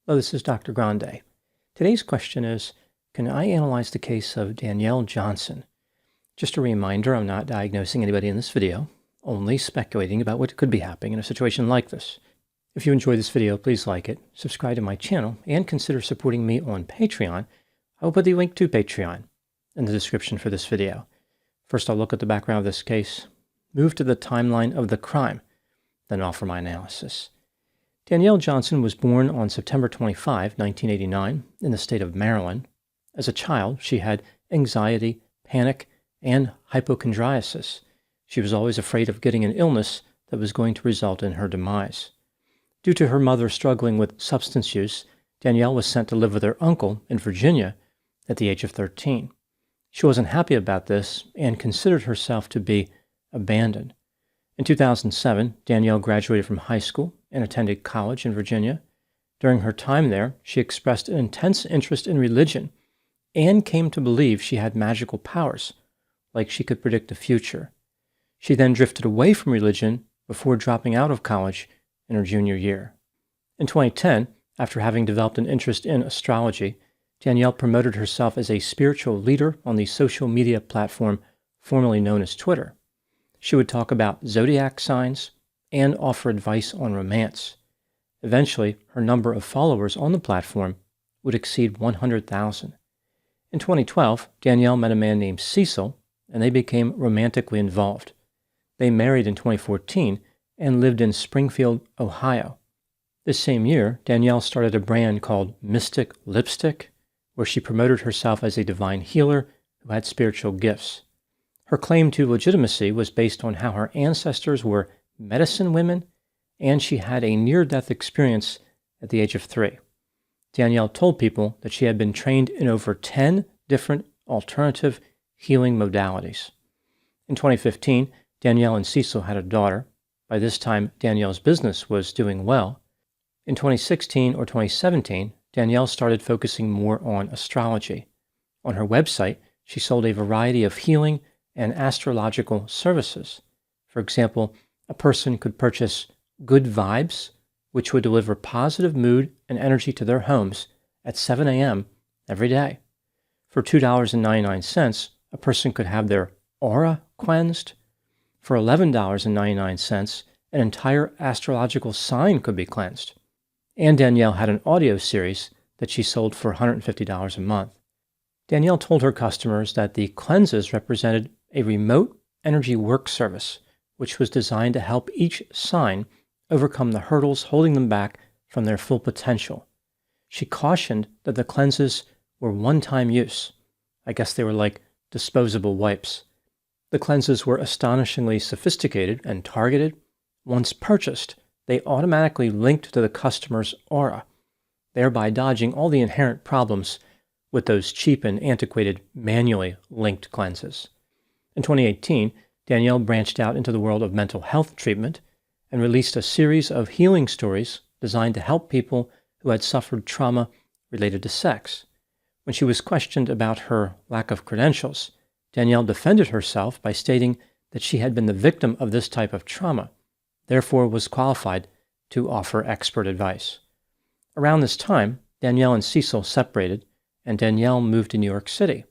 Hello, this is Dr. Grande. Today's question is, can I analyze the case of Danielle Johnson? Just a reminder, I'm not diagnosing anybody in this video, only speculating about what could be happening in a situation like this. If you enjoyed this video, please like it, subscribe to my channel, and consider supporting me on Patreon. I will put the link to Patreon in the description for this video. First, I'll look at the background of this case, move to the timeline of the crime, then offer my analysis. Danielle Johnson was born on September 25, 1989, in the state of Maryland. As a child, she had anxiety, panic, and hypochondriasis. She was always afraid of getting an illness that was going to result in her demise. Due to her mother struggling with substance use, Danielle was sent to live with her uncle in Virginia at the age of 13. She wasn't happy about this and considered herself to be abandoned. In 2007, Danielle graduated from high school and attended college in Virginia. During her time there, she expressed an intense interest in religion and came to believe she had magical powers, like she could predict the future. She then drifted away from religion before dropping out of college in her junior year. In 2010, after having developed an interest in astrology, Danielle promoted herself as a spiritual leader on the social media platform formerly known as Twitter. She would talk about zodiac signs and offer advice on romance. Eventually, her number of followers on the platform would exceed 100,000. In 2012, Danielle met a man named Cecil, and they became romantically involved. They married in 2014 and lived in Springfield, Ohio. This same year, Danielle started a brand called Mystic Lipstick, where she promoted herself as a divine healer who had spiritual gifts. Her claim to legitimacy was based on how her ancestors were medicine women, and she had a near-death experience at the age of 3. Danielle told people that she had been trained in over 10 different alternative healing modalities. In 2015, Danielle and Cecil had a daughter. By this time, Danielle's business was doing well. In 2016 or 2017, Danielle started focusing more on astrology. On her website, she sold a variety of healing and astrological services. For example, a person could purchase Good Vibes, which would deliver positive mood and energy to their homes at 7 a.m. every day. For $2.99, a person could have their aura cleansed. For $11.99, an entire astrological sign could be cleansed. And Danielle had an audio series that she sold for $150 a month. Danielle told her customers that the cleanses represented a remote energy work service, which was designed to help each sign overcome the hurdles holding them back from their full potential. She cautioned that the cleanses were one-time use. I guess they were like disposable wipes. The cleanses were astonishingly sophisticated and targeted. Once purchased, they automatically linked to the customer's aura, thereby dodging all the inherent problems with those cheap and antiquated manually linked cleanses. In 2018, Danielle branched out into the world of mental health treatment and released a series of healing stories designed to help people who had suffered trauma related to sex. When she was questioned about her lack of credentials, Danielle defended herself by stating that she had been the victim of this type of trauma, therefore was qualified to offer expert advice. Around this time, Danielle and Cecil separated, and Danielle moved to New York City.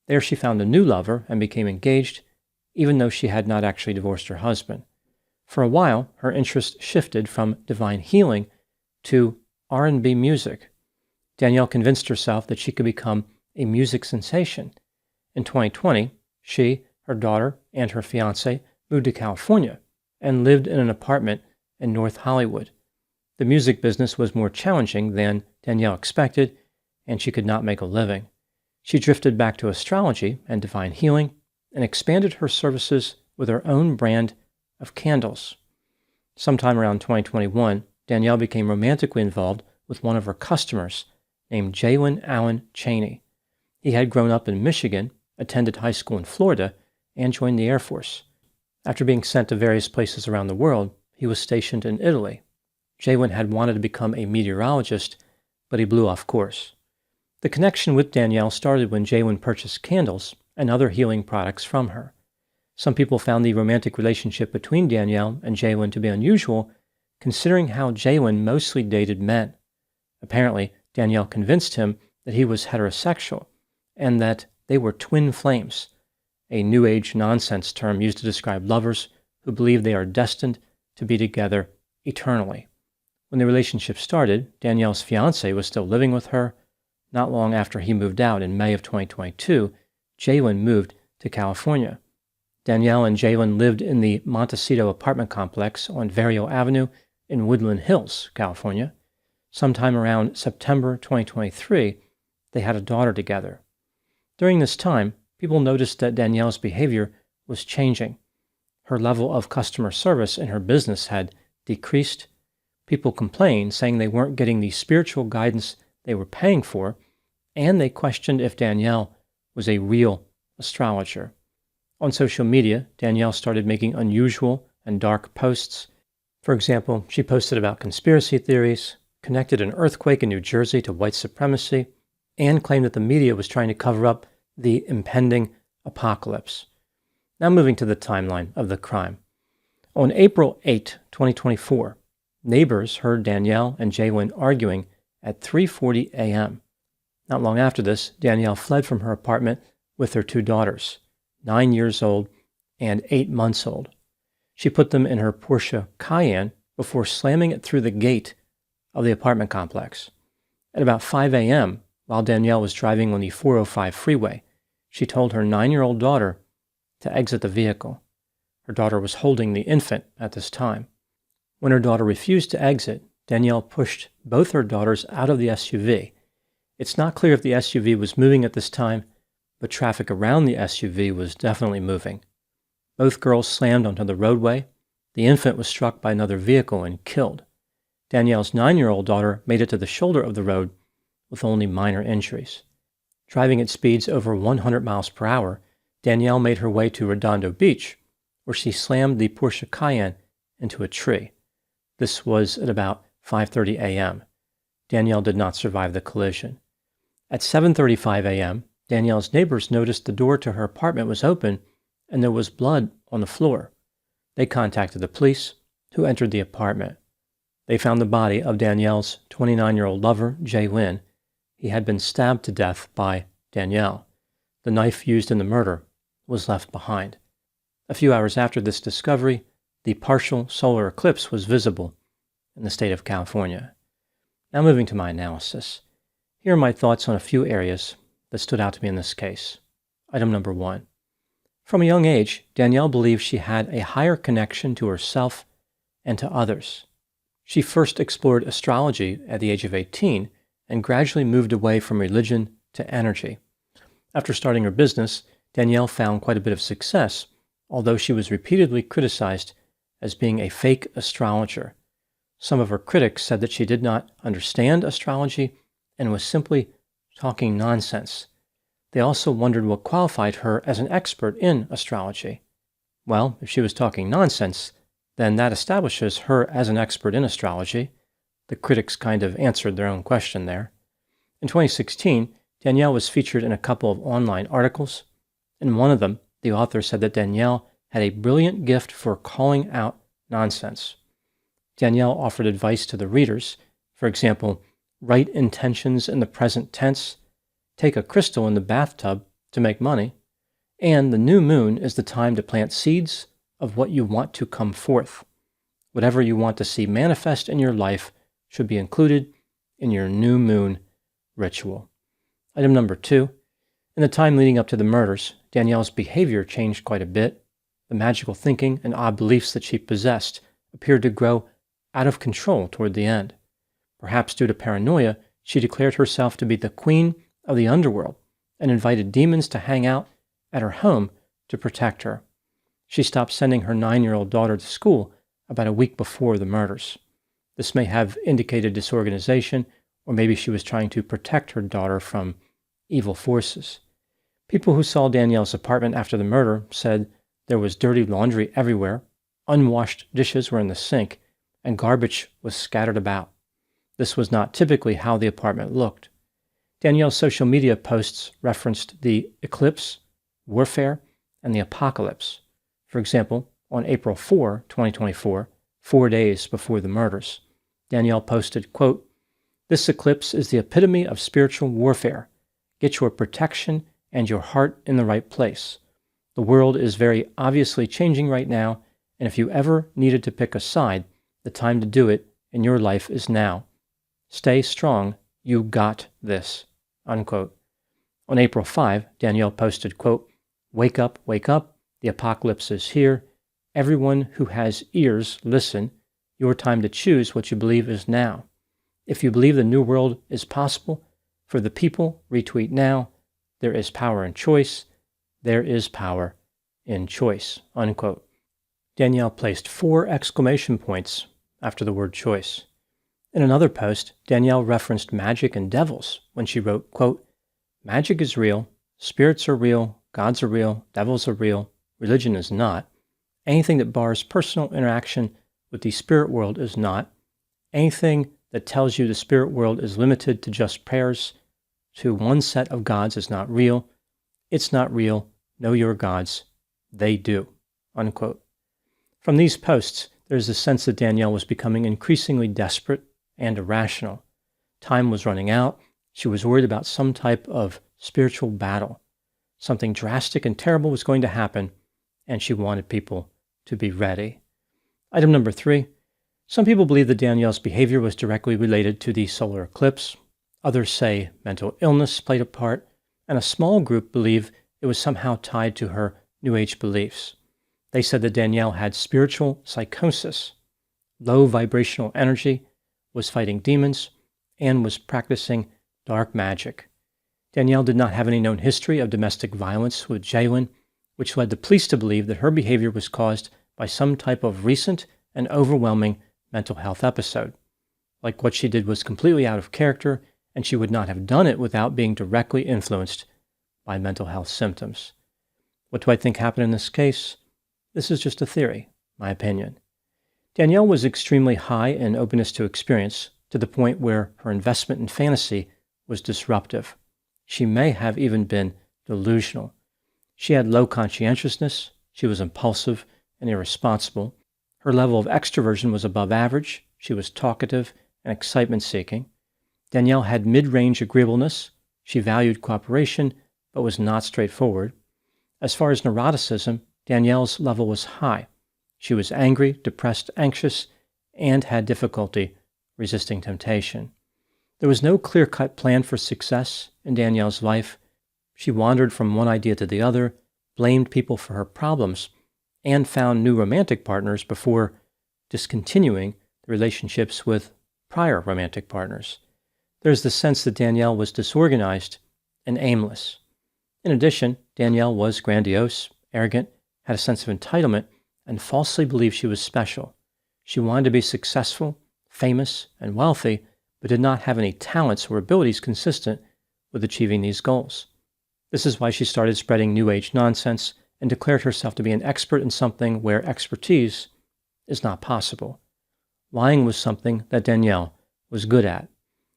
There she found a new lover and became engaged, even though she had not actually divorced her husband. For a while, her interest shifted from divine healing to R&B music. Danielle convinced herself that she could become a music sensation. In 2020, she, her daughter, and her fiancé moved to California and lived in an apartment in North Hollywood. The music business was more challenging than Danielle expected, and she could not make a living. She drifted back to astrology and divine healing and expanded her services with her own brand of candles. Sometime around 2021, Danielle became romantically involved with one of her customers named Jalen Allen Cheney. He had grown up in Michigan, attended high school in Florida, and joined the Air Force. After being sent to various places around the world, he was stationed in Italy. Jalen had wanted to become a meteorologist, but he blew off course. The connection with Danielle started when Jalen purchased candles and other healing products from her. Some people found the romantic relationship between Danielle and Jalen to be unusual, considering how Jalen mostly dated men. Apparently, Danielle convinced him that he was heterosexual and that they were twin flames, a New Age nonsense term used to describe lovers who believe they are destined to be together eternally. When the relationship started, Danielle's fiancé was still living with her. Not long after he moved out in May of 2022, Jalen moved to California. Danielle and Jalen lived in the Montecito apartment complex on Vario Avenue in Woodland Hills, California. Sometime around September 2023, they had a daughter together. During this time, people noticed that Danielle's behavior was changing. Her level of customer service in her business had decreased. People complained, saying they weren't getting the spiritual guidance they were paying for, and they questioned if Danielle was a real astrologer. On social media, Danielle started making unusual and dark posts. For example, she posted about conspiracy theories, connected an earthquake in New Jersey to white supremacy, and claimed that the media was trying to cover up the impending apocalypse. Now moving to the timeline of the crime. On April 8, 2024, neighbors heard Danielle and Jalen arguing at 3:40 a.m. Not long after this, Danielle fled from her apartment with her two daughters, 9 years old and 8 months old. She put them in her Porsche Cayenne before slamming it through the gate of the apartment complex. At about 5 a.m., while Danielle was driving on the 405 freeway, she told her 9-year-old daughter to exit the vehicle. Her daughter was holding the infant at this time. When her daughter refused to exit, Danielle pushed both her daughters out of the SUV. It's not clear if the SUV was moving at this time, but traffic around the SUV was definitely moving. Both girls slammed onto the roadway. The infant was struck by another vehicle and killed. Danielle's 9-year-old daughter made it to the shoulder of the road with only minor injuries. Driving at speeds over 100 miles per hour, Danielle made her way to Redondo Beach, where she slammed the Porsche Cayenne into a tree. This was at about 5:30 a.m. Danielle did not survive the collision. At 7:35 a.m., Danielle's neighbors noticed the door to her apartment was open and there was blood on the floor. They contacted the police, who entered the apartment. They found the body of Danielle's 29-year-old lover, Jay Lynn. He had been stabbed to death by Danielle. The knife used in the murder was left behind. A few hours after this discovery, the partial solar eclipse was visible in the state of California. Now moving to my analysis. Here are my thoughts on a few areas that stood out to me in this case. Item number 1. From a young age, Danielle believed she had a higher connection to herself and to others. She first explored astrology at the age of 18 and gradually moved away from religion to energy. After starting her business, Danielle found quite a bit of success, although she was repeatedly criticized as being a fake astrologer. Some of her critics said that she did not understand astrology and was simply talking nonsense. They also wondered what qualified her as an expert in astrology. Well, if she was talking nonsense, then that establishes her as an expert in astrology. The critics kind of answered their own question there. In 2016, Danielle was featured in a couple of online articles. In one of them, the author said that Danielle had a brilliant gift for calling out nonsense. Danielle offered advice to the readers. For example, write intentions in the present tense, take a crystal in the bathtub to make money, and the new moon is the time to plant seeds of what you want to come forth. Whatever you want to see manifest in your life should be included in your new moon ritual. Item number 2. In the time leading up to the murders, Danielle's behavior changed quite a bit. The magical thinking and odd beliefs that she possessed appeared to grow out of control toward the end. Perhaps due to paranoia, she declared herself to be the queen of the underworld and invited demons to hang out at her home to protect her. She stopped sending her 9-year-old daughter to school about a week before the murders. This may have indicated disorganization, or maybe she was trying to protect her daughter from evil forces. People who saw Danielle's apartment after the murder said there was dirty laundry everywhere, unwashed dishes were in the sink, and garbage was scattered about. This was not typically how the apartment looked. Danielle's social media posts referenced the eclipse, warfare, and the apocalypse. For example, on April 4, 2024, 4 days before the murders, Danielle posted, quote, This eclipse is the epitome of spiritual warfare. Get your protection and your heart in the right place. The world is very obviously changing right now, and if you ever needed to pick a side, the time to do it in your life is now. Stay strong. You got this." Unquote. On April 5, Danielle posted, quote, wake up, the apocalypse is here. Everyone who has ears, listen. Your time to choose what you believe is now. If you believe the new world is possible for the people, retweet now. There is power in choice. There is power in choice." Unquote. Danielle placed 4 exclamation points after the word choice. In another post, Danielle referenced magic and devils when she wrote, quote, "Magic is real, spirits are real, gods are real, devils are real, religion is not. Anything that bars personal interaction with the spirit world is not. Anything that tells you the spirit world is limited to just prayers to one set of gods is not real. It's not real. Know your gods. They do." Unquote. From these posts, there's a sense that Danielle was becoming increasingly desperate and irrational. Time was running out. She was worried about some type of spiritual battle. Something drastic and terrible was going to happen, and she wanted people to be ready. Item number 3. Some people believe that Danielle's behavior was directly related to the solar eclipse. Others say mental illness played a part, and a small group believe it was somehow tied to her New Age beliefs. They said that Danielle had spiritual psychosis, low vibrational energy, was fighting demons, and was practicing dark magic. Danielle did not have any known history of domestic violence with Jalen, which led the police to believe that her behavior was caused by some type of recent and overwhelming mental health episode. Like what she did was completely out of character, and she would not have done it without being directly influenced by mental health symptoms. What do I think happened in this case? This is just a theory, my opinion. Danielle was extremely high in openness to experience, to the point where her investment in fantasy was disruptive. She may have even been delusional. She had low conscientiousness, she was impulsive and irresponsible. Her level of extroversion was above average, she was talkative and excitement-seeking. Danielle had mid-range agreeableness, she valued cooperation, but was not straightforward. As far as neuroticism, Danielle's level was high. She was angry, depressed, anxious, and had difficulty resisting temptation. There was no clear-cut plan for success in Danielle's life. She wandered from one idea to the other, blamed people for her problems, and found new romantic partners before discontinuing the relationships with prior romantic partners. There's the sense that Danielle was disorganized and aimless. In addition, Danielle was grandiose, arrogant, had a sense of entitlement, and falsely believed she was special. She wanted to be successful, famous, and wealthy, but did not have any talents or abilities consistent with achieving these goals. This is why she started spreading New Age nonsense and declared herself to be an expert in something where expertise is not possible. Lying was something that Danielle was good at.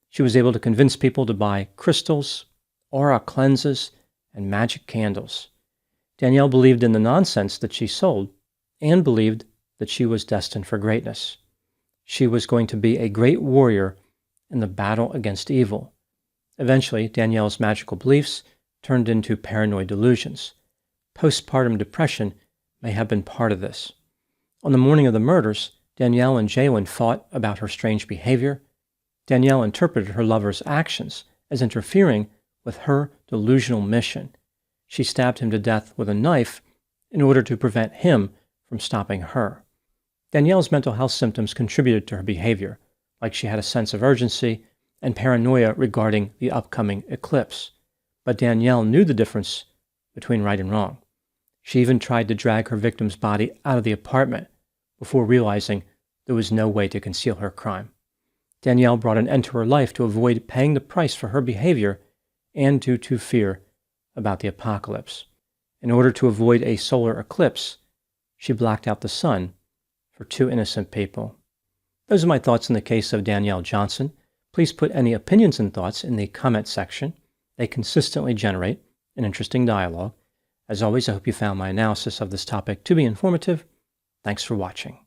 She was able to convince people to buy crystals, aura cleanses, and magic candles. Danielle believed in the nonsense that she sold and believed that she was destined for greatness. She was going to be a great warrior in the battle against evil. Eventually, Danielle's magical beliefs turned into paranoid delusions. Postpartum depression may have been part of this. On the morning of the murders, Danielle and Jalen fought about her strange behavior. Danielle interpreted her lover's actions as interfering with her delusional mission. She stabbed him to death with a knife in order to prevent him from stopping her. Danielle's mental health symptoms contributed to her behavior, like she had a sense of urgency and paranoia regarding the upcoming eclipse. But Danielle knew the difference between right and wrong. She even tried to drag her victim's body out of the apartment before realizing there was no way to conceal her crime. Danielle brought an end to her life to avoid paying the price for her behavior and due to fear about the apocalypse. In order to avoid a solar eclipse, she blacked out the sun for 2 innocent people. Those are my thoughts in the case of Danielle Johnson. Please put any opinions and thoughts in the comment section. They consistently generate an interesting dialogue. As always, I hope you found my analysis of this topic to be informative. Thanks for watching.